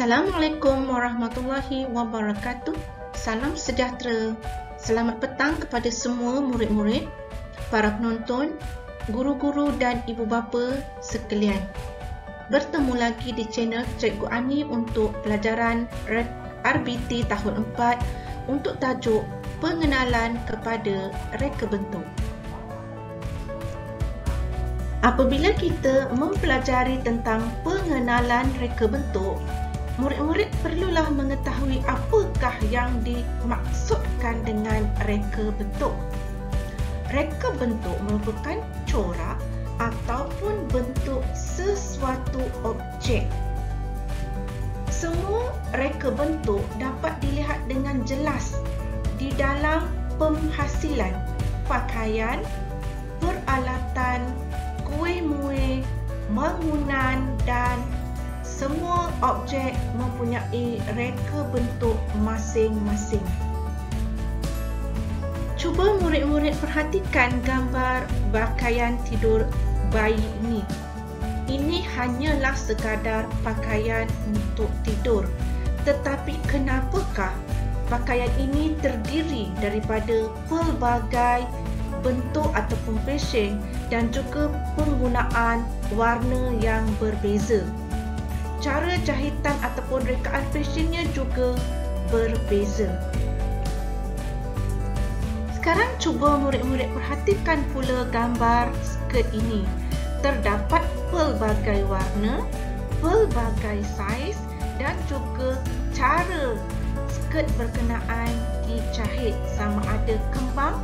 Assalamualaikum warahmatullahi wabarakatuh. Salam sejahtera. Selamat petang kepada semua murid-murid, para penonton, guru-guru dan ibu bapa sekalian. Bertemu lagi di channel Cikgu Ani untuk pelajaran RBT tahun 4 untuk tajuk pengenalan kepada reka bentuk. Apabila kita mempelajari tentang pengenalan reka bentuk, murid-murid perlulah mengetahui apakah yang dimaksudkan dengan reka bentuk. Reka bentuk merupakan corak ataupun bentuk sesuatu objek. Semua reka bentuk dapat dilihat dengan jelas di dalam penghasilan, pakaian, peralatan, kuih-muih, bangunan dan semua objek mempunyai reka bentuk masing-masing. Cuba murid-murid perhatikan gambar pakaian tidur bayi ini. Ini hanyalah sekadar pakaian untuk tidur. Tetapi kenapakah pakaian ini terdiri daripada pelbagai bentuk ataupun fashion dan juga penggunaan warna yang berbeza. Cara jahitan ataupun rekaan fashionnya juga berbeza. Sekarang cuba murid-murid perhatikan pula gambar skirt ini. Terdapat pelbagai warna, pelbagai saiz dan juga cara skirt berkenaan dijahit, sama ada kembang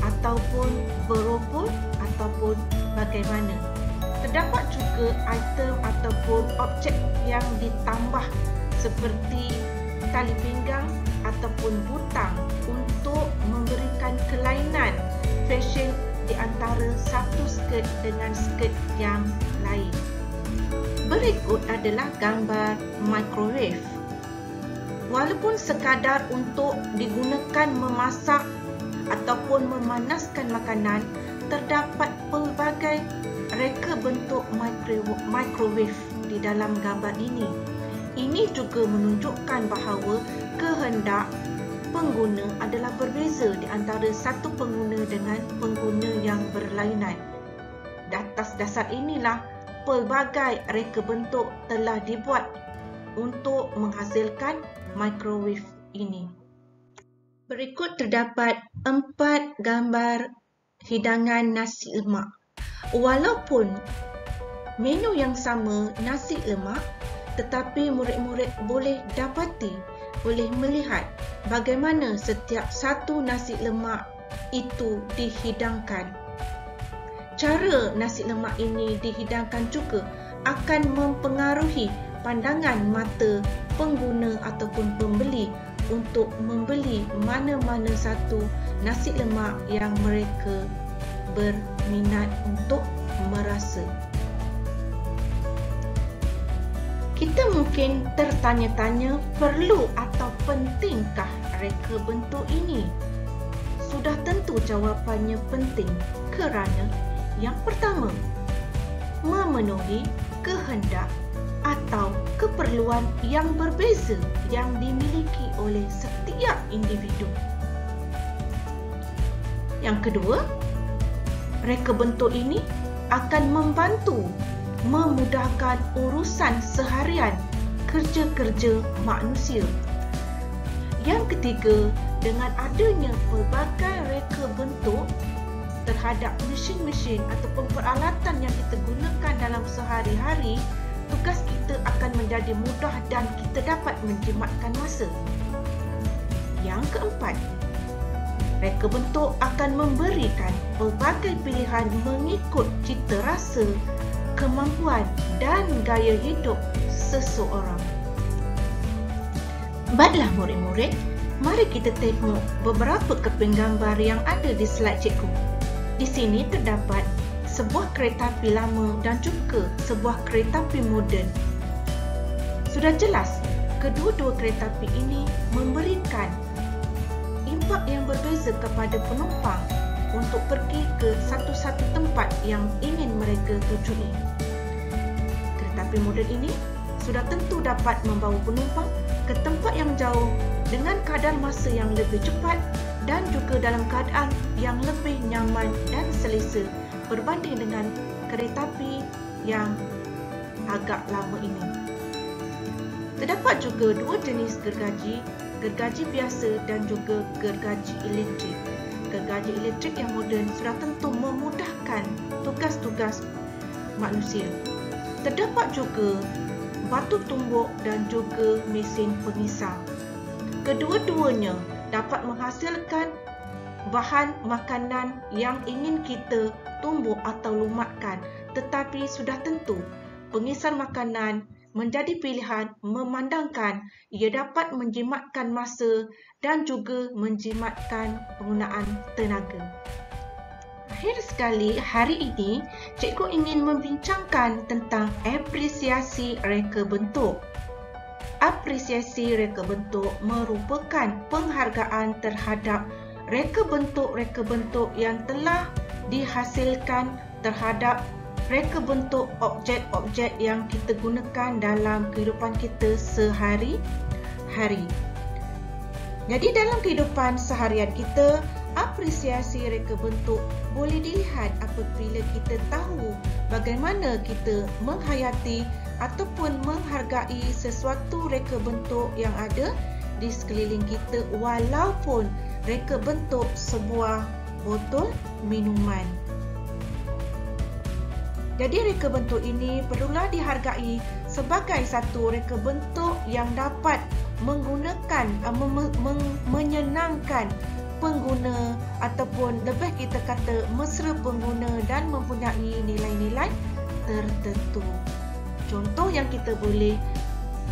ataupun berobol ataupun bagaimana. Terdapat juga item ataupun objek yang ditambah seperti tali pinggang ataupun butang untuk memberikan kelainan fashion di antara satu skirt dengan skirt yang lain. Berikut adalah gambar microwave. Walaupun sekadar untuk digunakan memasak ataupun memanaskan makanan, terdapat pelbagai reka bentuk microwave di dalam gambar ini. Ini juga menunjukkan bahawa kehendak pengguna adalah berbeza di antara satu pengguna dengan pengguna yang berlainan. Di atas dasar inilah pelbagai reka bentuk telah dibuat untuk menghasilkan microwave ini. Berikut terdapat 4 gambar hidangan nasi lemak. Walaupun menu yang sama nasi lemak, tetapi murid-murid boleh dapati, boleh melihat bagaimana setiap satu nasi lemak itu dihidangkan. Cara nasi lemak ini dihidangkan juga akan mempengaruhi pandangan mata pengguna ataupun pembeli untuk membeli mana-mana satu nasi lemak yang mereka berminat untuk merasa. Kita mungkin tertanya-tanya, perlu atau pentingkah reka bentuk ini? Sudah tentu jawapannya penting kerana yang pertama, memenuhi kehendak atau keperluan yang berbeza yang dimiliki oleh setiap individu. Yang kedua, reka bentuk ini akan membantu memudahkan urusan seharian kerja-kerja manusia. Yang ketiga, dengan adanya pelbagai reka bentuk terhadap mesin-mesin ataupun peralatan yang kita gunakan dalam sehari-hari, tugas kita akan menjadi mudah dan kita dapat menjimatkan masa. Yang keempat, reka bentuk akan memberikan pelbagai pilihan mengikut cita rasa, kemampuan dan gaya hidup seseorang. Baiklah murid-murid, mari kita tengok beberapa keping gambar yang ada di slide cikgu. Di sini terdapat sebuah kereta api lama dan juga sebuah kereta api moden. Sudah jelas, kedua-dua kereta api ini memberikan impak yang berbeza kepada penumpang untuk pergi ke satu-satu tempat yang ingin mereka tujui. Kereta api moden ini sudah tentu dapat membawa penumpang ke tempat yang jauh dengan kadar masa yang lebih cepat dan juga dalam keadaan yang lebih nyaman dan selesa berbanding dengan keretapi yang agak lama ini. Terdapat juga dua jenis gergaji, gergaji biasa dan juga gergaji elektrik. Gergaji elektrik yang moden sudah tentu memudahkan tugas-tugas manusia. Terdapat juga batu tumbuk dan juga mesin pengisar. Kedua-duanya dapat menghasilkan bahan makanan yang ingin kita tumbuk atau lumatkan, tetapi sudah tentu pengisar makanan menjadi pilihan memandangkan ia dapat menjimatkan masa dan juga menjimatkan penggunaan tenaga. Akhir sekali, hari ini cikgu ingin membincangkan tentang apresiasi reka bentuk. Apresiasi reka bentuk merupakan penghargaan terhadap reka bentuk yang telah dihasilkan terhadap reka bentuk objek-objek yang kita gunakan dalam kehidupan kita sehari-hari. Jadi dalam kehidupan seharian kita, apresiasi reka bentuk boleh dilihat apabila kita tahu bagaimana kita menghayati ataupun menghargai sesuatu reka bentuk yang ada di sekeliling kita, walaupun reka bentuk sebuah botol minuman. Jadi reka bentuk ini perlulah dihargai sebagai satu reka bentuk yang dapat menggunakan menyenangkan pengguna ataupun lebih kita kata mesra pengguna dan mempunyai nilai-nilai tertentu. Contoh yang kita boleh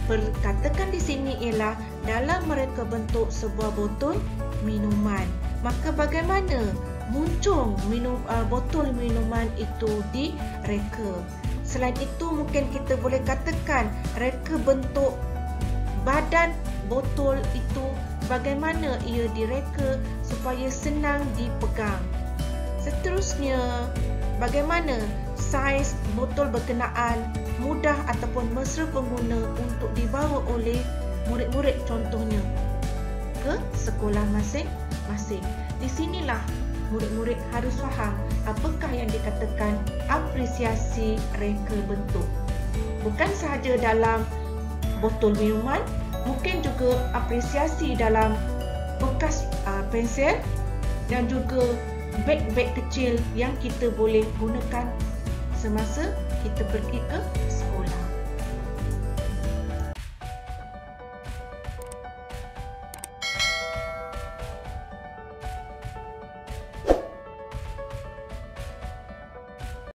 perkatakan di sini ialah dalam mereka bentuk sebuah botol minuman. Maka bagaimana muncul botol minuman itu direka? Selain itu, mungkin kita boleh katakan reka bentuk badan botol itu, bagaimana ia direka supaya senang dipegang. Seterusnya, bagaimana saiz botol berkenaan mudah ataupun mesra pengguna untuk dibawa oleh murid-murid contohnya ke sekolah masing-masing. Di sinilah murid-murid harus faham apakah yang dikatakan apresiasi reka bentuk. Bukan sahaja dalam botol minuman, mungkin juga apresiasi dalam bekas pensel dan juga beg-beg kecil yang kita boleh gunakan semasa kita pergi ke